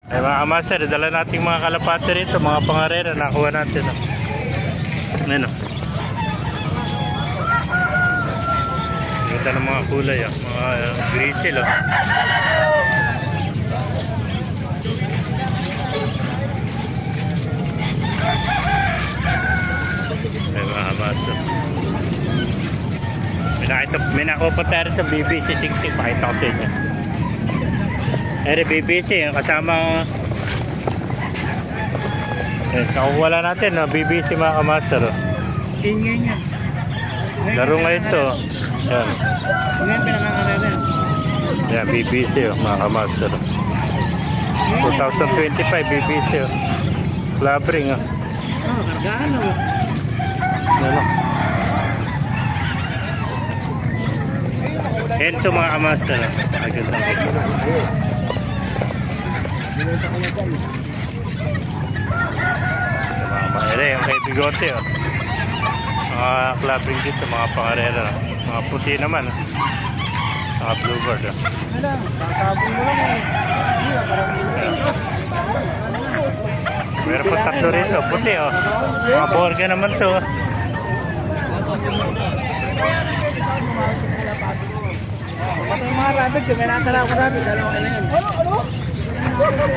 Ay mga kamaster, dala nating mga kalapate rito, mga pangarera, nakuha natin. Ano? Ganda ng mga kulay, mga grizzle. Ay mga kamaster. May nakuha pa tayo rito, BBC 60, pakita ko sa inyo. Ere BBC, yung kasama kakuwala natin, no? BBC mga kamaster. Ingay yan. Laro ngayon to. Yan. Ngayon pinakakarera. Yan, BBC mga kamaster. 2025 BBC. Labring. Kargaan o. Ano? Yan to mga kamaster. Agad-agad. Mga maere, yung kay Bigote, mga clubbing dito, mga pangarera, mga puti naman, mga bluebird. Kakabong mo lang eh. Meron po tatlo rito, puti mga borga naman to. Pati yung mga rabbit, yung may nakatala ko rabbit, dalawa ka na yan.